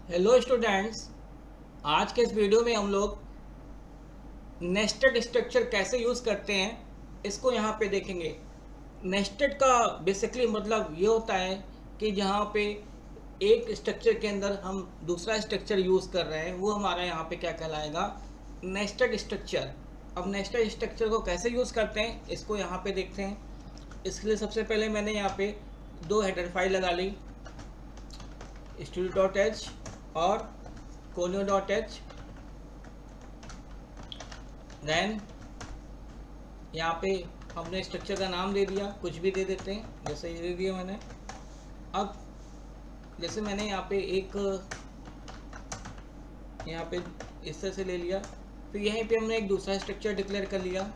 Hello students. आज के इस वीडियो में हम लोग नेस्टेड स्ट्रक्चर कैसे यूज़ करते हैं इसको यहाँ पे देखेंगे। नेस्टेड का बेसिकली मतलब ये होता है कि जहाँ पे एक स्ट्रक्चर के अंदर हम दूसरा स्ट्रक्चर यूज़ कर रहे हैं वो हमारा यहाँ पे क्या कहलाएगा, नेस्टेड स्ट्रक्चर। अब नेस्टेड स्ट्रक्चर को कैसे यूज़ करते हैं इसको यहाँ पे देखते हैं। इसके लिए सबसे पहले मैंने यहाँ पे दो हेडर फाइल लगा ली, studio.h और conio.h। देन यहाँ पे हमने स्ट्रक्चर का नाम दे दिया, कुछ भी दे देते हैं, जैसे ये दे दिया मैंने। अब जैसे मैंने यहाँ पे एक यहाँ पे इस तरह से ले लिया, फिर यहीं पे हमने एक दूसरा स्ट्रक्चर डिक्लेयर कर लिया।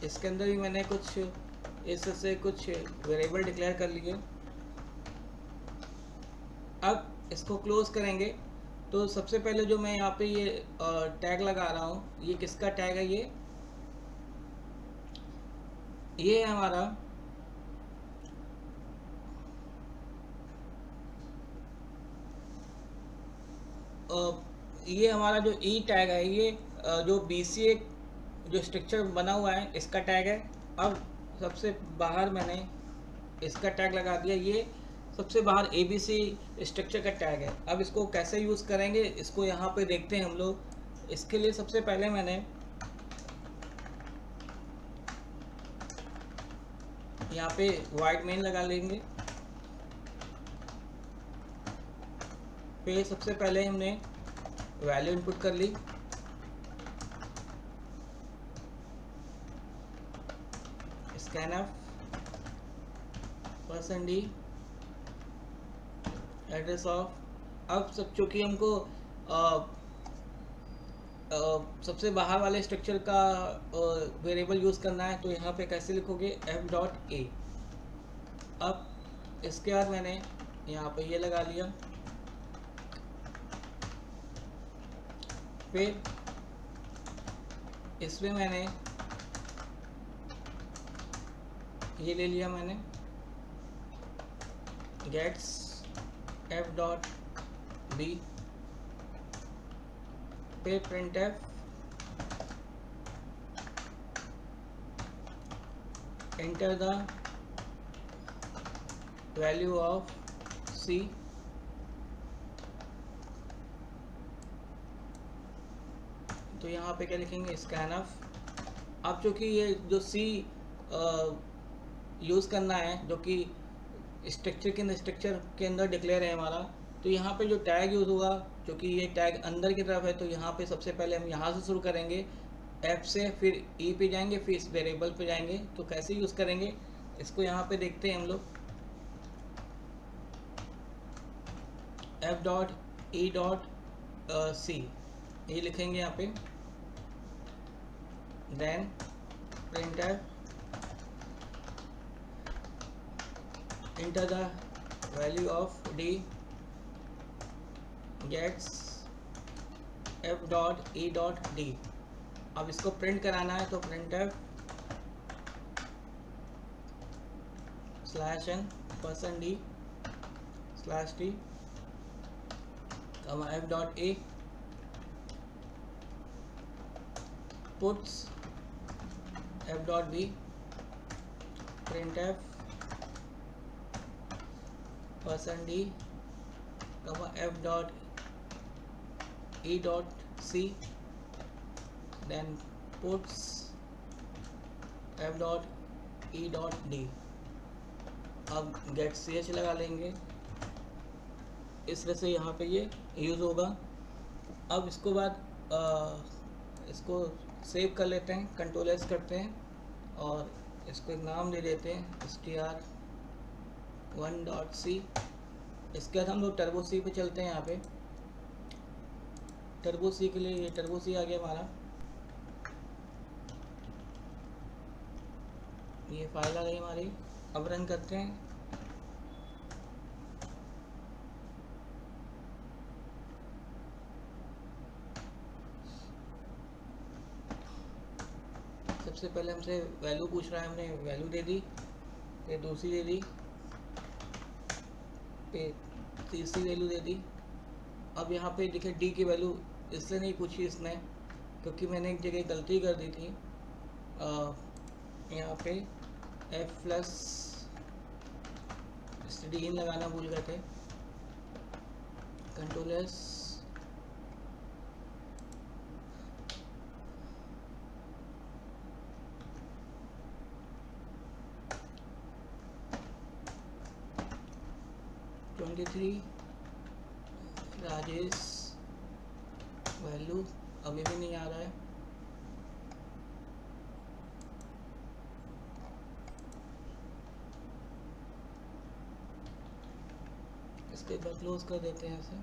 इसके अंदर भी मैंने कुछ इस तरह से कुछ वेरिएबल डिक्लेयर कर लिए। अब इसको क्लोज करेंगे तो सबसे पहले जो मैं यहाँ पे ये टैग लगा रहा हूँ, ये किसका टैग है, ये है हमारा ये हमारा जो ई टैग है, ये जो BCA जो स्ट्रक्चर बना हुआ है इसका टैग है। अब सबसे बाहर मैंने इसका टैग लगा दिया, ये सबसे बाहर ABC स्ट्रक्चर का टैग है। अब इसको कैसे यूज़ करेंगे इसको यहाँ पे देखते हैं हम लोग। इसके लिए सबसे पहले मैंने यहाँ पे वाइड मेन लगा लेंगे। फिर सबसे पहले हमने वैल्यू इनपुट कर ली, स्कैनफ %d एड्रेस ऑफ। अब सब चूँकि हमको सबसे बाहर वाले स्ट्रक्चर का वेरिएबल यूज़ करना है तो यहाँ पे कैसे लिखोगे, f.a। अब इसके बाद मैंने यहाँ पे ये लगा लिया, फिर इसमें मैंने ये ले लिया, मैंने गेट्स f.b, फिर printf enter the value of c। तो यहाँ पे क्या लिखेंगे, स्कैनफ। अब चूँकि ये जो C यूज़ करना है जो कि स्ट्रक्चर के अंदर डिक्लेयर है हमारा, तो यहाँ पे जो टैग यूज़ होगा, क्योंकि ये टैग अंदर की तरफ है, तो यहाँ पे सबसे पहले हम यहाँ से शुरू करेंगे F से, फिर E पे जाएंगे, फिर इस वेरिएबल पे जाएंगे। तो कैसे यूज़ करेंगे इसको यहाँ पे देखते हैं हम लोग। f.e.c ये लिखेंगे यहाँ पे। Then printf enter the value of d gets f.e.d। अब इसको प्रिंट कराना है तो printf /n %d /t f.a puts f.b printf %d f.e.c then puts f.e.d। अब गेट ch लगा लेंगे, इस तरह से यहाँ पे ये यूज़ होगा। अब इसको बाद इसको सेव कर लेते हैं, Ctrl+S करते हैं और इसको एक नाम दे देते हैं str1.c। इसके बाद हम लोग टर्बो सी पे चलते हैं। यहाँ पे टर्बो सी के लिए ये टर्बो सी आ गया हमारा, ये फाइल आ गई हमारी। अब रन करते हैं। सबसे पहले हमसे वैल्यू पूछ रहा है, हमने वैल्यू दे दी, फिर दूसरी दे दी, फिर तीसरी वैल्यू दे दी। अब यहाँ पे देखिए डी की वैल्यू इसलिए नहीं पूछी इसने क्योंकि मैंने एक जगह गलती कर दी थी। यहाँ पे एफ प्लस डी लगाना भूल गए थे। कंट्रोल एस, राजेश वैल्यू अभी भी नहीं आ रहा है। इसके बाद क्लोज कर देते हैं इसे।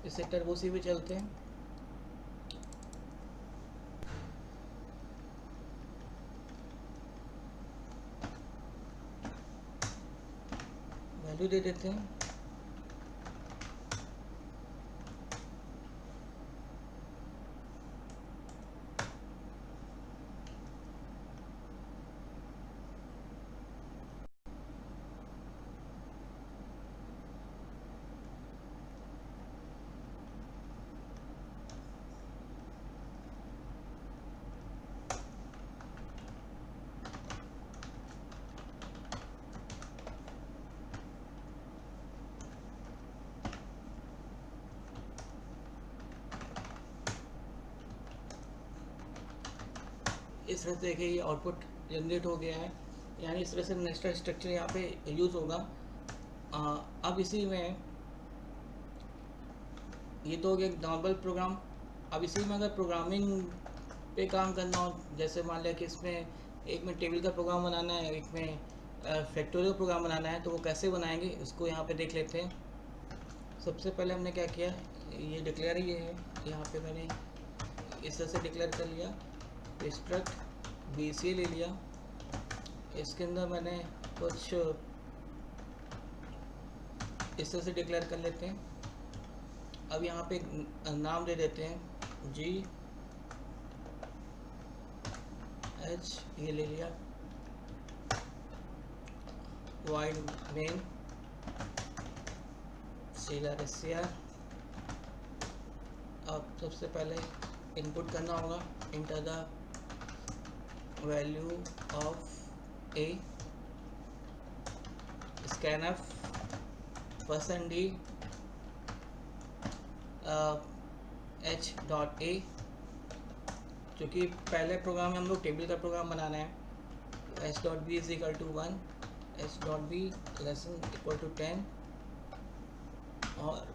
इसे टर्बो सी भी चलते हैं। वैल्यू दे देते हैं। इस तरह से देखिए ये आउटपुट जनरेट हो गया है, यानी इस तरह से नेस्टेड स्ट्रक्चर यहाँ पे यूज़ होगा। अब इसी में ये तो हो गया नॉर्मल प्रोग्राम। अब इसी में अगर प्रोग्रामिंग पे काम करना हो, जैसे मान लिया कि इसमें एक में टेबल का प्रोग्राम बनाना है, एक में फैक्टोरियल प्रोग्राम बनाना है, तो वो कैसे बनाएंगे उसको यहाँ पे देख लेते हैं। सबसे पहले हमने क्या किया, ये डिक्लेयर ये है, यहाँ पे मैंने इस तरह से डिक्लेयर कर लिया। स्ट्रक्ट BCA ले लिया, इसके अंदर मैंने कुछ इस तरह से डिक्लेयर कर लेते हैं। अब यहाँ पे नाम दे देते हैं GH, ये ले लिया। Wide main STR। अब सबसे पहले इनपुट करना होगा, enter the value of A, scanf %d h.a, क्योंकि पहले प्रोग्राम में हम लोग टेबल का प्रोग्राम बनाना है। h.b is equal to 1, h.b less equal to 10 और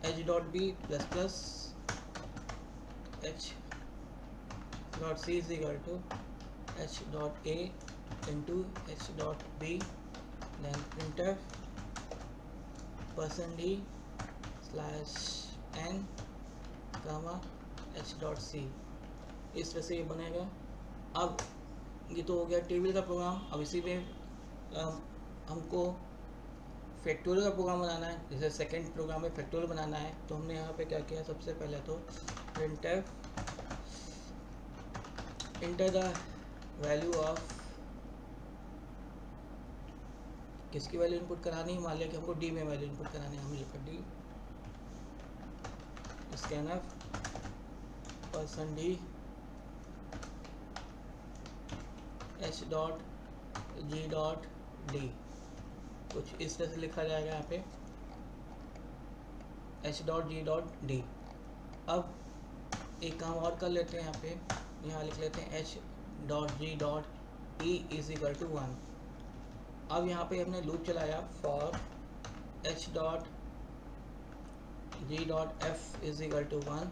h.b plus plus h.c is equal to h.a into h.b, then printf %d /n comma h.c। इस तरह से ये बनेगा। अब ये तो हो गया टेबल का प्रोग्राम। अब इसी में हमको फैक्टोरियल का प्रोग्राम बनाना है, जैसे सेकंड प्रोग्राम में फैक्टोरियल बनाना है। तो हमने यहाँ पे क्या किया, सबसे पहले तो printf enter the value of, किसकी वैल्यू इनपुट करानी है, मान लिया कि हमको डी में वैल्यू इनपुट करानी है, हम लिखा डी scanf %d h.g.d, कुछ इस तरह से लिखा जाएगा यहाँ पे h.g.d। अब एक काम और कर लेते हैं, यहाँ पे यहाँ लिख लेते हैं h.g.e इज इक्वल टू 1। अब यहाँ पे हमने लूप चलाया for h.g.f is equal to 1,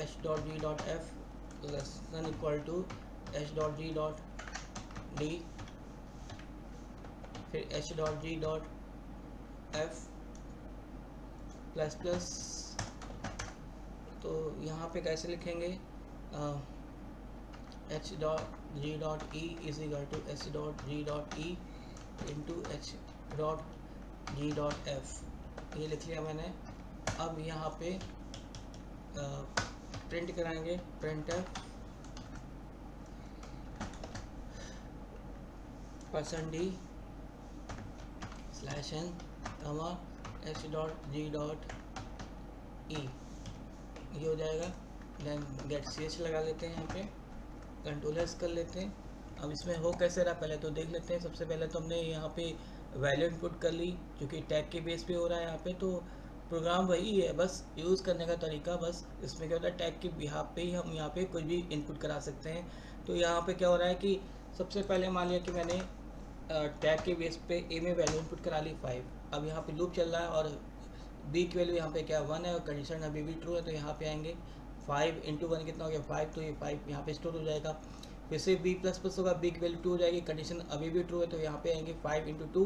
h.g.f less than equal to h.g.d, फिर h.g.f प्लस प्लस। तो यहाँ पे कैसे लिखेंगे, h.g.e is equal to h.g.e into h.g.f, ये लिख लिया मैंने। अब यहाँ पे प्रिंट कराएंगे प्रिंटर %d /n h.g.e ये हो जाएगा। देन गेट ch लगा लेते हैं, यहाँ पे कंट्रोलर्स कर लेते हैं। अब इसमें हो कैसे रहा पहले तो देख लेते हैं। सबसे पहले तो हमने यहाँ पे वैल्यू इनपुट कर ली, क्योंकि टैग के बेस पे हो रहा है यहाँ पे, तो प्रोग्राम वही है, बस यूज़ करने का तरीका बस इसमें क्या होता है, टैग के बिहाफ पे ही हम यहाँ पे कुछ भी इनपुट करा सकते हैं। तो यहाँ पे क्या हो रहा है कि सबसे पहले मान लिया कि मैंने टैग के बेस पे ए में वैल्यू इनपुट करा ली 5। अब यहाँ पे लूप चल रहा है और बी की वैल्यू यहाँ पे क्या 1 है और कंडीशन अभी भी ट्रू है, तो यहाँ पे आएंगे 5 × 1 कितना हो गया 5, तो ये 5 यहाँ पे स्टोर हो जाएगा। फिर से बी प्लस प्लस होगा, बी की वैल्यू 2 हो जाएगी, कंडीशन अभी भी ट्रू है, तो यहाँ पे आएंगे 5 × 2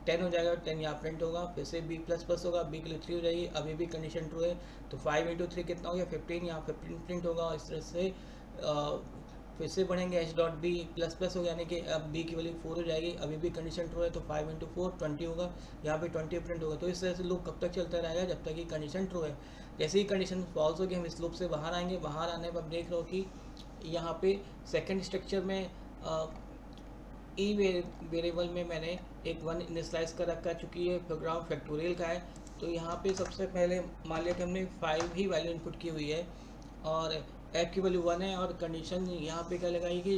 10 हो जाएगा, 10 यहाँ प्रिंट होगा। फिर से बी प्लस प्लस होगा, बी के लिए 3 हो जाएगी, अभी भी कंडीशन ट्रू है, तो 5 × 3 कितना हो गया 15, यहाँ पे प्रिंट होगा। और इस तरह से फिर से बढ़ेंगे h.b प्लस प्लस हो गया, यानी कि अब b की वैल्यू 4 हो जाएगी, अभी भी कंडीशन ट्रू है, तो 5 × 4 20 होगा, यहाँ पे 20 प्रिंट होगा। तो इस तरह से लूप कब तक चलता रहेगा, जब तक कि कंडीशन ट्रू है। जैसे ही कंडीशन फॉल्स होगी हम इस लूप से बाहर आएंगे। बाहर आने पर आप देख रहे हो कि यहाँ पे सेकेंड स्ट्रक्चर में ई वेरिएबल में मैंने एक 1 इनिशियलाइज कर रखा है, चूँकि ये प्रोग्राम फैक्टोरियल का है। तो यहाँ पे सबसे पहले मान लिया कि हमने 5 ही वैल्यू इनपुट की हुई है और f की वैल्यू 1 है, और कंडीशन यहाँ पे क्या लगाई कि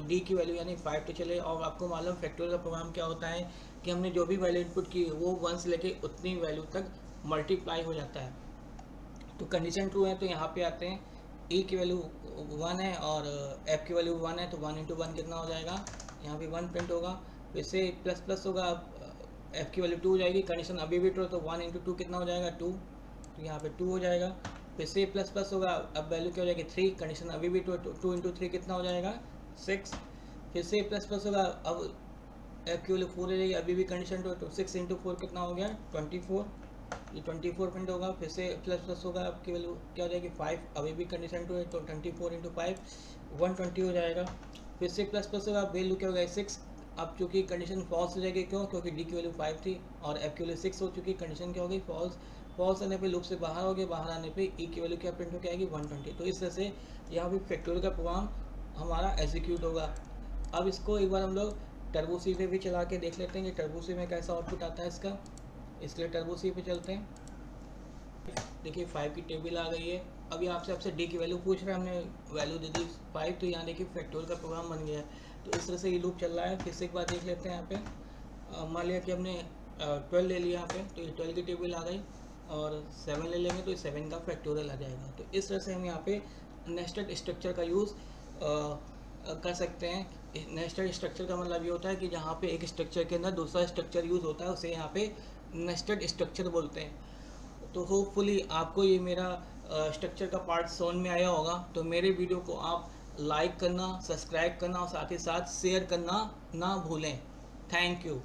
d की वैल्यू यानी 5 तो चले। और आपको मालूम फैक्टोरियल का प्रोग्राम क्या होता है कि हमने जो भी वैल्यू इनपुट की वो 1 से लेके उतनी वैल्यू तक मल्टीप्लाई हो जाता है। तो कंडीशन ट्रू है, तो यहाँ पे आते हैं e की वैल्यू 1 है और f की वैल्यू 1 है, तो 1 × 1 कितना हो जाएगा, यहाँ पे 1 प्रिंट होगा। फिर से प्लस प्लस होगा, f की वैल्यू 2 हो जाएगी, कंडीशन अभी भी ट्रू, तो 1 × 2 कितना हो जाएगा 2, तो यहाँ पे 2 हो जाएगा। फिर से प्लस प्लस होगा, अब वैल्यू क्या हो जाएगी 3, कंडीशन अभी भी 2 × 3 कितना हो जाएगा 6। फिर से प्लस प्लस होगा, अब f की वैल्यू 4 हो जाएगी, अभी भी कंडीशन 2, तो 6 × 4 कितना हो गया 24, ये 24 प्रिंट होगा। फिर से प्लस प्लस होगा, आपकी वैल्यू क्या हो जाएगी 5, अभी भी कंडीशन 2 है, तो 24 × 5 120 हो जाएगा। फिर से प्लस प्लस होगा, वैल्यू क्या हो गया 6, अब चूँकि कंडीशन फॉल्स हो जाएगी, क्यों, क्योंकि डी की वैल्यू 5 थी और एफ की वैल्यू 6 हो चुकी, कंडीशन क्या हो गई फॉल्स। फॉल्स आने पे लूप से बाहर हो गए, बाहर आने पे ई की वैल्यू क्या प्रिंट होकर आएगी 120। तो इस तरह से यहाँ पे फैक्टोरियल का प्रोग्राम हमारा एग्जीक्यूट होगा। अब इसको एक बार हम लोग टर्बो सी पे भी चला के देख लेते हैं कि टर्बो सी में कैसा आउटपुट आता है इसका। इसके लिए टर्बो सी पे चलते हैं। देखिए 5 की टेबल आ गई है। अभी आपसे डी की वैल्यू पूछ रहा है, हमने वैल्यू दे दी 5, तो यहाँ देखिए फैक्टोरियल का प्रोग्राम बन गया है। तो इस तरह से ये लूप चल रहा है। फिर से एक बार देख लेते हैं। यहाँ पे मान लिया कि हमने 12 ले लिया यहाँ पे, तो ये 12 की टेबल आ गई, और 7 ले लेंगे तो ये 7 का फैक्टोरियल आ जाएगा। तो इस तरह से हम यहाँ पे नेस्टेड स्ट्रक्चर का यूज़ कर सकते हैं। नेस्टेड स्ट्रक्चर का मतलब ये होता है कि जहाँ पे एक स्ट्रक्चर के अंदर दूसरा स्ट्रक्चर यूज़ होता है, उसे यहाँ पे नेस्टेड स्ट्रक्चर बोलते हैं। तो होपफुली आपको ये मेरा स्ट्रक्चर का पार्ट समझ में आया होगा। तो मेरे वीडियो को आप लाइक करना, सब्सक्राइब करना और साथ ही साथ शेयर करना ना भूलें। Thank you.